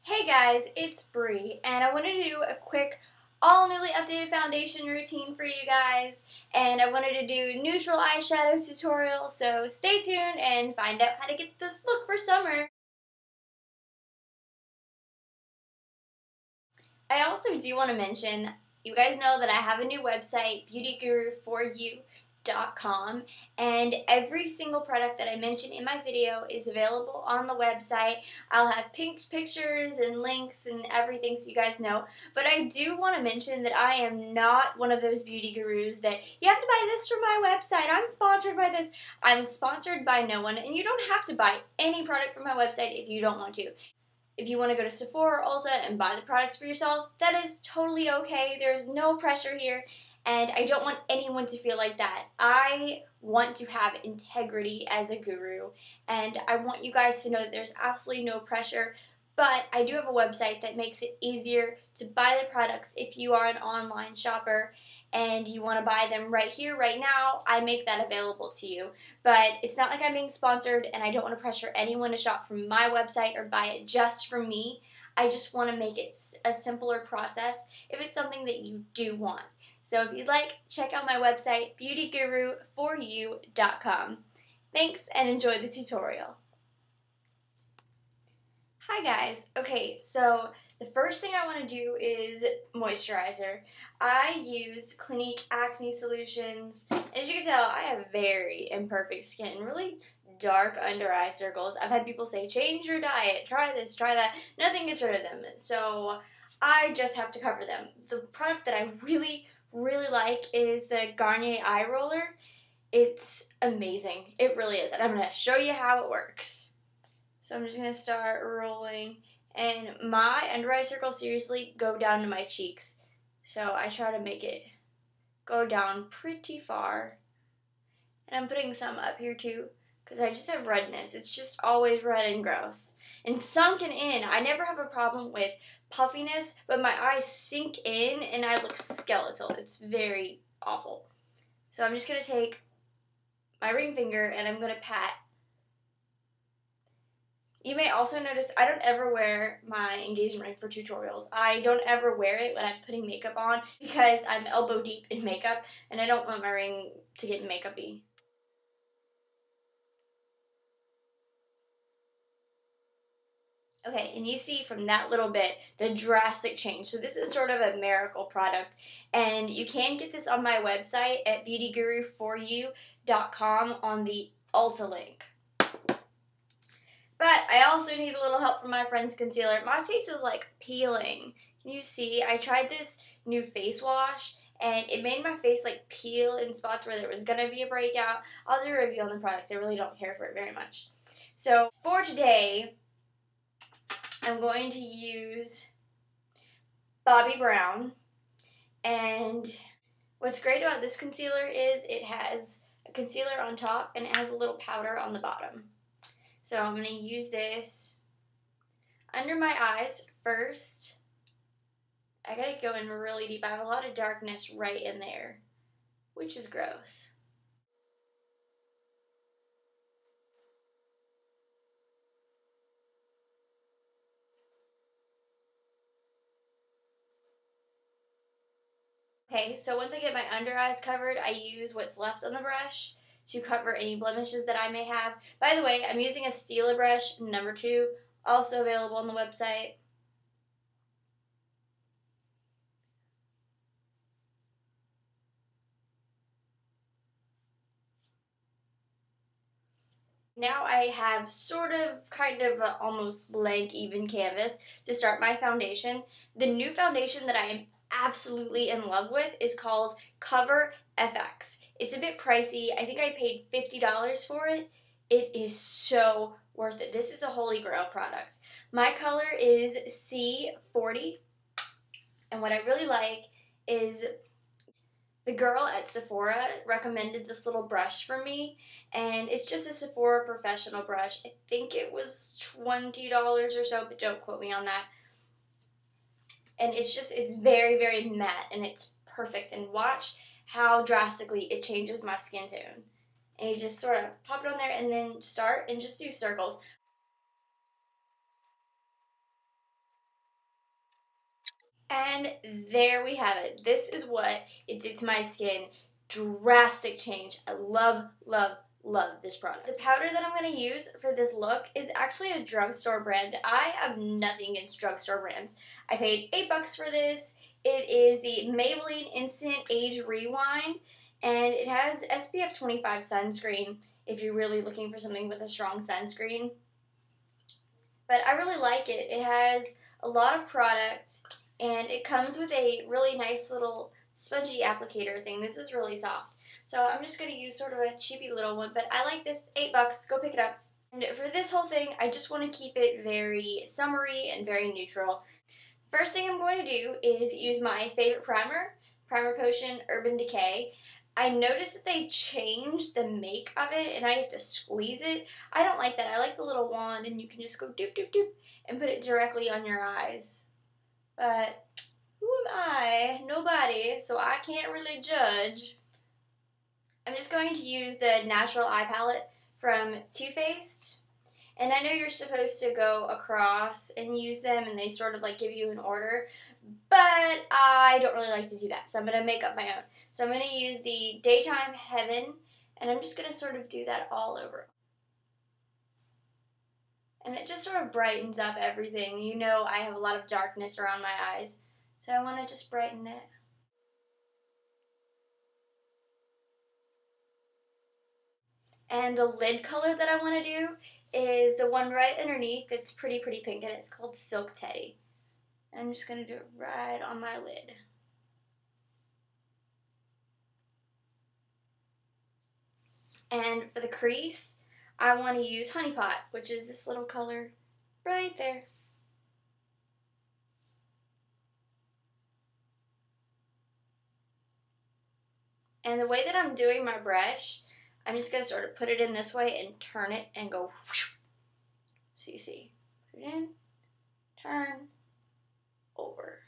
Hey guys, it's Bree, and I wanted to do a quick, all newly updated foundation routine for you guys, and I wanted to do neutral eyeshadow tutorial, so stay tuned and find out how to get this look for summer. I also do want to mention, you guys know that I have a new website, beautyguruforyou.com, and every single product that I mention in my video is available on the website. I'll have pictures and links and everything so you guys know, but I do want to mention that I am not one of those beauty gurus that you have to buy this from my website, I'm sponsored by this. I'm sponsored by no one, and you don't have to buy any product from my website if you don't want to. If you want to go to Sephora or Ulta and buy the products for yourself, that is totally okay. There's no pressure here, and I don't want anyone to feel like that. I want to have integrity as a guru, and I want you guys to know that there's absolutely no pressure, but I do have a website that makes it easier to buy the products if you are an online shopper and you want to buy them right here, right now. I make that available to you. But it's not like I'm being sponsored, and I don't want to pressure anyone to shop from my website or buy it just from me. I just want to make it a simpler process if it's something that you do want. So if you'd like, check out my website, beautyguruforyou.com. Thanks, and enjoy the tutorial. Hi guys. Okay, so the first thing I want to do is moisturizer. I use Clinique Acne Solutions. As you can tell, I have very imperfect skin, really dark under eye circles. I've had people say, change your diet, try this, try that. Nothing gets rid of them, so I just have to cover them. The product that I really like is the Garnier Eye Roller. It's amazing. It really is, and I'm going to show you how it works. So I'm just going to start rolling, and my under eye circles seriously go down to my cheeks. So I try to make it go down pretty far. And I'm putting some up here too, because I just have redness. It's just always red and gross. And sunken in, I never have a problem with puffiness, but my eyes sink in and I look skeletal. It's very awful. So I'm just going to take my ring finger and I'm going to pat. You may also notice I don't ever wear my engagement ring for tutorials. I don't ever wear it when I'm putting makeup on because I'm elbow deep in makeup and I don't want my ring to get makeup-y. Okay, and you see from that little bit the drastic change. So this is sort of a miracle product, and you can get this on my website at beautyguruforyou.com on the Ulta link. But I also need a little help from my friend's concealer. My face is like peeling. Can you see? I tried this new face wash and it made my face like peel in spots where there was going to be a breakout. I'll do a review on the product. I really don't care for it very much. So for today, I'm going to use Bobbi Brown. And what's great about this concealer is it has a concealer on top and it has a little powder on the bottom. So I'm going to use this under my eyes first. I gotta go in really deep. I have a lot of darkness right in there, which is gross. Okay, so once I get my under eyes covered, I use what's left on the brush to cover any blemishes that I may have. By the way, I'm using a Stila brush, number 2, also available on the website. Now I have sort of, kind of a almost blank even canvas to start my foundation. The new foundation that I am absolutely in love with is called Cover FX. It's a bit pricey. I think I paid $50 for it. It is so worth it. This is a holy grail product. My color is C40, and what I really like is the girl at Sephora recommended this little brush for me, and it's just a Sephora professional brush. I think it was $20 or so, but don't quote me on that. And it's very matte, and it's perfect. And watch how drastically it changes my skin tone. And you just sort of pop it on there and then start and just do circles. And there we have it. This is what it did to my skin. Drastic change. I love, love, love this product. The powder that I'm going to use for this look is actually a drugstore brand. I have nothing against drugstore brands. I paid $8 for this. It is the Maybelline Instant Age Rewind, and it has SPF 25 sunscreen if you're really looking for something with a strong sunscreen. But I really like it. It has a lot of product, and it comes with a really nice little spongy applicator thing. This is really soft. So I'm just going to use sort of a cheapy little one, but I like this. $8. Go pick it up. And for this whole thing, I just want to keep it very summery and very neutral. First thing I'm going to do is use my favorite primer, Primer Potion Urban Decay. I noticed that they changed the make of it and I have to squeeze it. I don't like that. I like the little wand and you can just go doop doop doop and put it directly on your eyes. But who am I? Nobody, so I can't really judge. I'm just going to use the Natural Eye Palette from Too Faced. And I know you're supposed to go across and use them and they sort of like give you an order, but I don't really like to do that, so I'm going to make up my own. So I'm going to use the Daytime Heaven, and I'm just going to sort of do that all over. And it just sort of brightens up everything. You know I have a lot of darkness around my eyes, so I want to just brighten it. And the lid color that I want to do is the one right underneath. It's pretty pink, and it's called Silk Teddy. And I'm just going to do it right on my lid. And for the crease, I want to use Honey Pot, which is this little color right there. And the way that I'm doing my brush, I'm just going to sort of put it in this way and turn it and go whoosh. So you see, put it in, turn, over.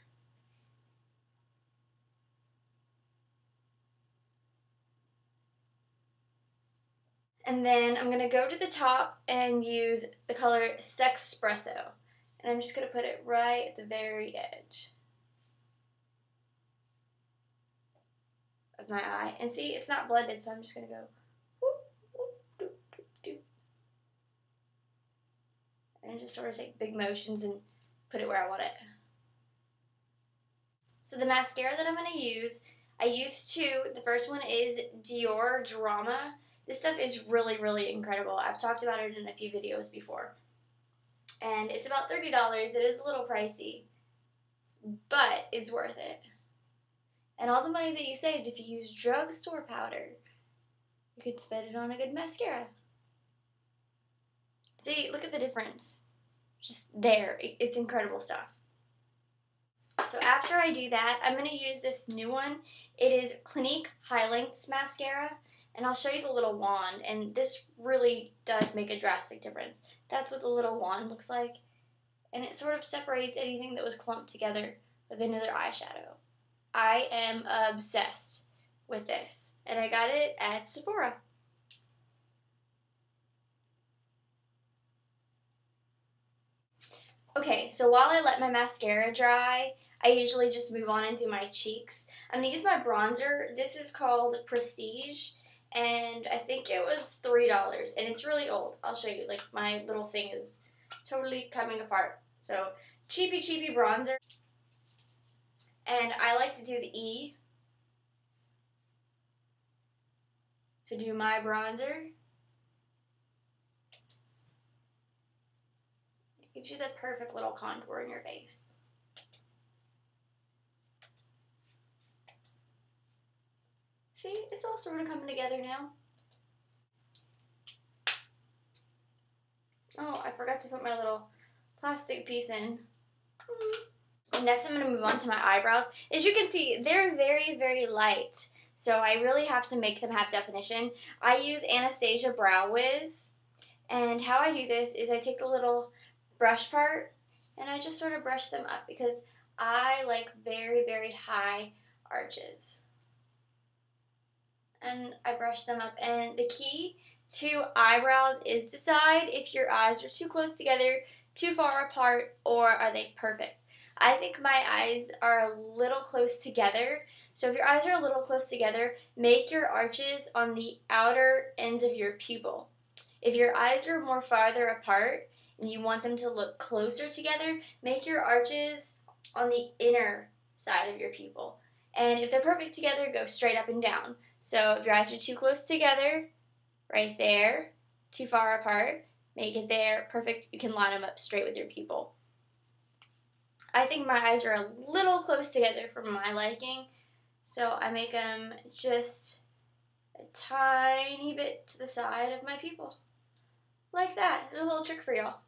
And then I'm going to go to the top and use the color Sexpresso. And I'm just going to put it right at the very edge of my eye. And see, it's not blended, so I'm just going to go whoop, whoop, doop, doop, doop. And just sort of take big motions and put it where I want it. So the mascara that I'm going to use, I used two. The first one is Dior Drama. This stuff is really incredible. I've talked about it in a few videos before. And it's about $30. It is a little pricey, but it's worth it. And all the money that you saved if you use drugstore powder, you could spend it on a good mascara. See, look at the difference. Just there. It's incredible stuff. So after I do that, I'm going to use this new one. It is Clinique High Lengths Mascara. And I'll show you the little wand, and this really does make a drastic difference. That's what the little wand looks like. And it sort of separates anything that was clumped together with another eyeshadow. I am obsessed with this, and I got it at Sephora. Okay, so while I let my mascara dry, I usually just move on and do my cheeks. I'm going to use my bronzer. This is called Prestige. And I think it was $3, and it's really old. I'll show you, like, my little thing is totally coming apart. So, cheapy bronzer. And I like to do the E to do my bronzer. It gives you the perfect little contour in your face. See, it's all sort of coming together now. Oh, I forgot to put my little plastic piece in. And next I'm going to move on to my eyebrows. As you can see, they're very light. So I really have to make them have definition. I use Anastasia Brow Wiz. And how I do this is I take the little brush part and I just sort of brush them up because I like very high arches. And I brush them up. And the key to eyebrows is decide if your eyes are too close together, too far apart, or are they perfect. I think my eyes are a little close together. So if your eyes are a little close together, make your arches on the outer ends of your pupil. If your eyes are more farther apart and you want them to look closer together, make your arches on the inner side of your pupil. And if they're perfect together, go straight up and down. So if your eyes are too close together, right there, too far apart, make it there, perfect. You can line them up straight with your pupil. I think my eyes are a little close together for my liking, so I make them just a tiny bit to the side of my pupil. Like that. There's a little trick for y'all.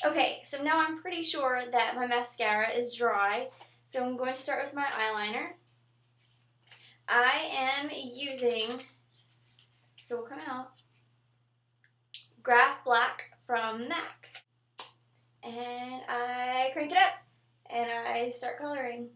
Okay, so now I'm pretty sure that my mascara is dry, so I'm going to start with my eyeliner. I am using, it will come out, Graph Black from MAC. And I crank it up, and I start coloring.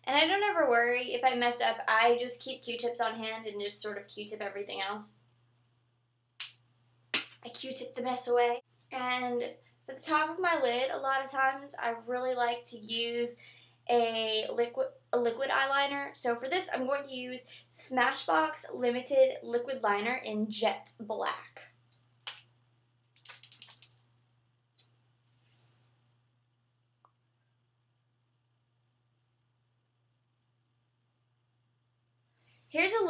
And I don't ever worry if I mess up. I just keep Q-tips on hand and just sort of Q-tip everything else. I Q-tip the mess away. And for the top of my lid, a lot of times I really like to use a liquid eyeliner. So for this, I'm going to use Smashbox Limited Liquid Liner in Jet Black. Here's a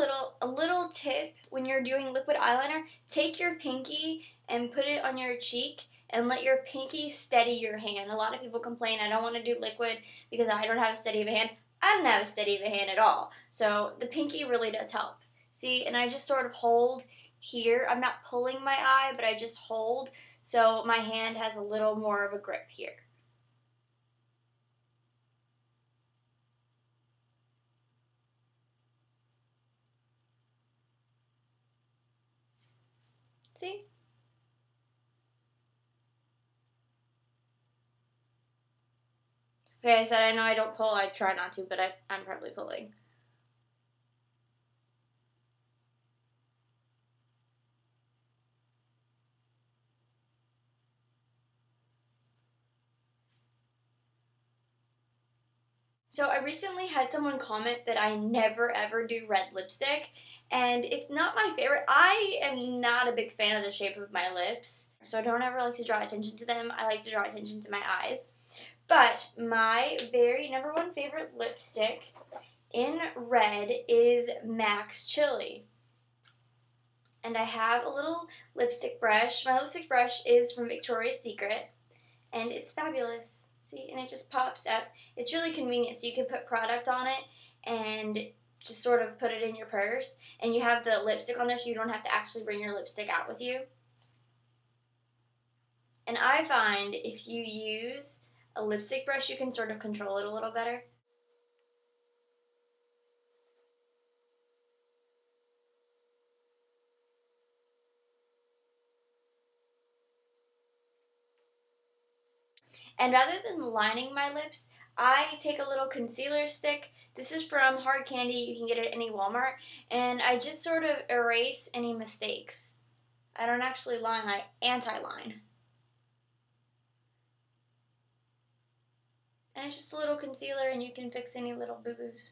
little tip when you're doing liquid eyeliner. Take your pinky and put it on your cheek and let your pinky steady your hand. A lot of people complain, I don't want to do liquid because I don't have a steady of a hand. I don't have a steady of a hand at all. So the pinky really does help. See, and I just sort of hold here. I'm not pulling my eye, but I just hold so my hand has a little more of a grip here. See? Okay, I said I know I don't pull. I try not to, but I'm probably pulling. So I recently had someone comment that I never ever do red lipstick, and it's not my favorite. I am not a big fan of the shape of my lips, so I don't ever like to draw attention to them. I like to draw attention to my eyes. But my very #1 favorite lipstick in red is MAC's Chili. And I have a little lipstick brush. My lipstick brush is from Victoria's Secret, and it's fabulous. See, and it just pops up. It's really convenient, so you can put product on it and just sort of put it in your purse, and you have the lipstick on there so you don't have to actually bring your lipstick out with you. And I find if you use a lipstick brush, you can sort of control it a little better. And rather than lining my lips, I take a little concealer stick. This is from Hard Candy. You can get it at any Walmart. And I just sort of erase any mistakes. I don't actually line, I anti-line. And it's just a little concealer, and you can fix any little boo-boos.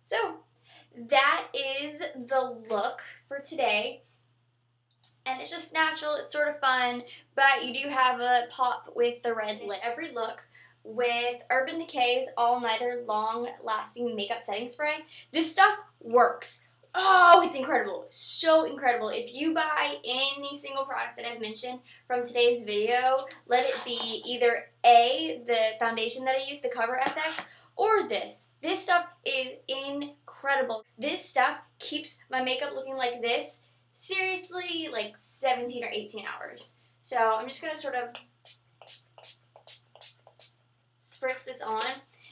So, that is the look for today. And it's just natural, it's sort of fun, but you do have a pop with the red lip. Every look with Urban Decay's All Nighter Long Lasting Makeup Setting Spray. This stuff works. Oh, it's incredible. So incredible. If you buy any single product that I've mentioned from today's video, let it be either A, the foundation that I use, the Cover FX, or this. This stuff is incredible. This stuff keeps my makeup looking like this seriously like 17 or 18 hours. So I'm just going to sort of spritz this on.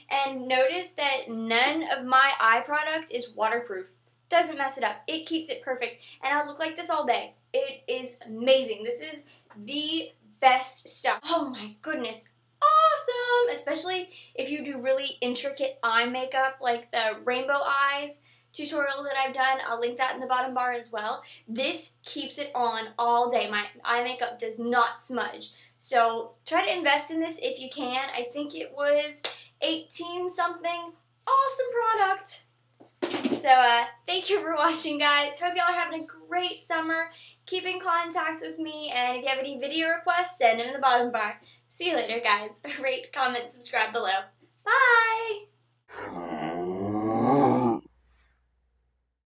And notice that none of my eye product is waterproof. doesn't mess it up. It keeps it perfect, and I'll look like this all day. It is amazing. This is the best stuff. Oh my goodness. Awesome! Especially if you do really intricate eye makeup, like the rainbow eyes tutorial that I've done. I'll link that in the bottom bar as well. This keeps it on all day. My eye makeup does not smudge. So try to invest in this if you can. I think it was 18 something. Awesome product. So thank you for watching, guys. Hope y'all are having a great summer. Keep in contact with me, and if you have any video requests, send them in the bottom bar. See you later, guys. Rate, comment, subscribe below. Bye!